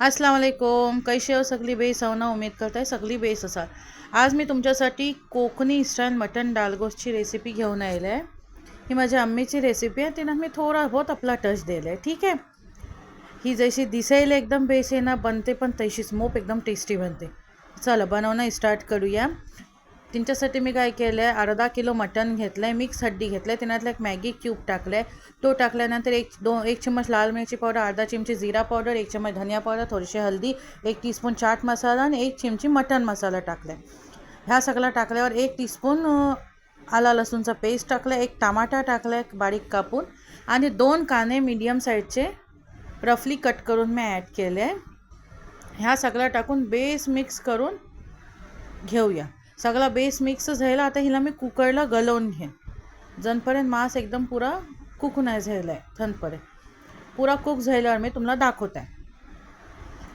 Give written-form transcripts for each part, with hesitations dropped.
अस्सलाम वालेकुम. कैसे हो सगळी बेस हो ना. उमेद करताय सगळी बेस असाल. आज मी तुमच्यासाठी कोकणी स्टाईल मटन डालगोशची रेसिपी घेऊन आले आहे. ही माझ्या अम्मीची रेसिपी आहे. तिनं मी थोडा बहुत आपला टच दिला आहे. ठीक आहे. ही जशी दिसायला एकदम बेस आहे ना, बनते पण तशीच मोप एकदम टेस्टी बनते. चला बनवणं स्टार्ट करूया. त्यांच्यासाठी मी काय केलं आहे, अर्धा किलो मटन घेतलं आहे, मिक्स हड्डी घेतलं आहे, त्याच्यातला एक मॅगी क्यूब टाकलं आहे. तो टाकल्यानंतर एक चम्मच लाल मिरची पावडर, अर्धा चिमची जीरा पावडर, एक चम्मच धनिया पावडर, थोडीशी हळदी, 1 टीस्पून चाट मसाला आणि 1 चिमची मटन मसाला टाकला आहे. ह्या सगळं टाकल्यावर 1 टीस्पून आला लसूणचा पेस्ट टाकला, 1 टमाटा टाकला आहे बारीक कापून आणि 2 कांदे मीडियम साईजचे रफली कट करून मी ॲड केले. ह्या सगळं टाकून बेस मिक्स करून घेऊया. सगळा बेस मिक्स झाला. आता हिला मी कुकरला गलवून घेईन. जनपर्यंत मांस एकदम पुरा कुक नाही झाला आहे. थनपर्यंत पुरा कुक झाल्यावर मी तुम्हाला दाखवत आहे.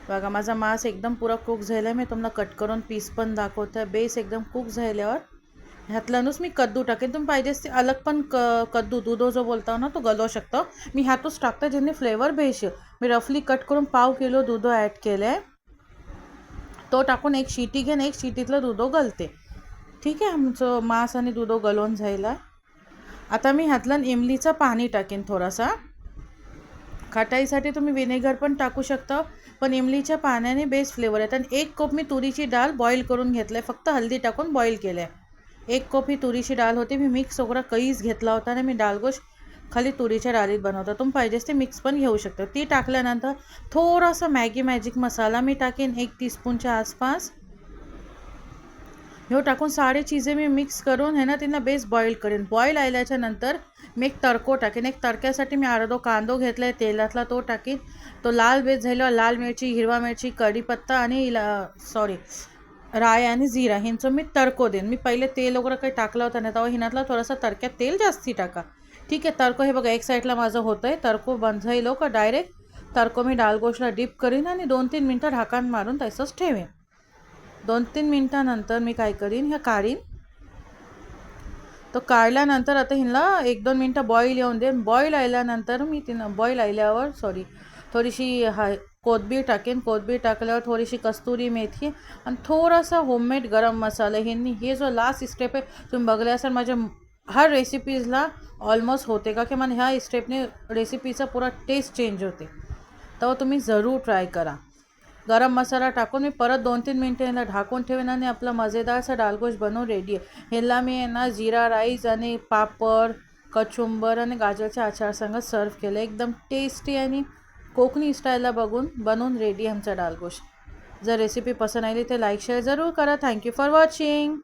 बघा माझा मांस एकदम पुरा कुक झाला आहे. मी तुम्हाला कट करून पीस पण दाखवत आहे. बेस एकदम कुक झाल्यावर ह्यातलानूच मी कद्दू टाकेन. तुम्ही पाहिजे ते अलग पण कद्दू दूधो जो बोलता ना तो गलवू शकतो. मी ह्यातच टाकते ज्यांनी फ्लेवर बेस. मी रफली कट करून पाव किलो दूध ॲड केलं आहे. तो टाकून एक शिटी घेऊन एक शिटीतलं दूध गलते. ठीक आहे. आमचं मांस आणि दूध गलवून जायला. आता मी ह्यातलं इमलीचं पाणी टाकेन थोडासा. खटाईसाठी तुम्ही विनेगर पण टाकू शकता, पण इमलीच्या पाण्याने बेस्ट फ्लेवर येतात. आणि 1 कप मी तुरीची डाळ बॉईल करून घेतलं आहे. फक्त हळदी टाकून बॉईल केलं आहे. 1 कप ही तुरीची डाळ होती. मी मिक्स सगळं कईस घेतला होता आणि मी डाळगोश खाली तुरीच्या डाळीत बनवतो. तुम्ही पाहिजेच ते मिक्स पण घेऊ शकता. ती टाकल्यानंतर थोडासा मॅगी मॅजिक मसाला मी टाकेन 1 टीस्पूनच्या आसपास. ह्यो टाकून सारे चीज़े मी मिक्स करून है ना त्यांना बेस बॉईल करेन. बॉईल आल्याच्या नंतर मी एक तडको टाकेन. एक तडक्यासाठी मी अर्धो कांदो घेतला आहे तेलातला, तो टाकीन. तो लाल बेस झाल्यावर लाल मिरची, हिरवा मिरची, कढीपत्ता आणि राय आणि जिरा ह्यांचं मी तडको देईन. मी पहिले तेल वगैरे काही टाकलं होतं नाही, तेव्हा हिनातला थोडासा तडक्यात तेल जास्ती टाका. ठीक आहे. तडको हे बघा एक साईडला माझं होतं आहे. तडको बंद झालो का डायरेक्ट तडको मी डाळगोशला डीप करीन आणि 2-3 मिनटं ढाकण मारून तसंच ठेवेन. 2-3 मिनटानंतर मी काय करीन, ह्या काढीन. तो काढल्यानंतर आता हिला 1-2 मिनटं बॉईल येऊन दे. बॉईल आल्यानंतर मी बॉईल आल्यावर थोडीशी कोथिंबीर टाकेन. कोथिंबीर टाकल्यावर थोडीशी कस्तुरी मेथी आणि थोडासा होममेड गरम मसाला. हे जो लास्ट स्टेप आहे तुम्ही बघले असाल माझ्या हर रेसिपीजला ऑलमोस्ट होते का की मला ह्या स्टेपने रेसिपीचा पुरा टेस्ट चेंज होते. तेव्हा तुम्ही जरूर ट्राय करा. गरम मसाला टाकून मी परत 2-3 मिनटं ह्याला ढाकून ठेवेन आणि आपला मजेदारसा डाळगोश बनवून रेडी आहे. ह्याला मी ना जिरा राईस आणि पापड, कचुंबर आणि गाजरच्या आचारसंग सर्व केलं. एकदम टेस्टी आणि कोकणी स्टाईलला बनवून रेडी आमचा डाळगोश. जर रेसिपी पसंत आली तर लाईक शेअर जरूर करा. Thank you for watching.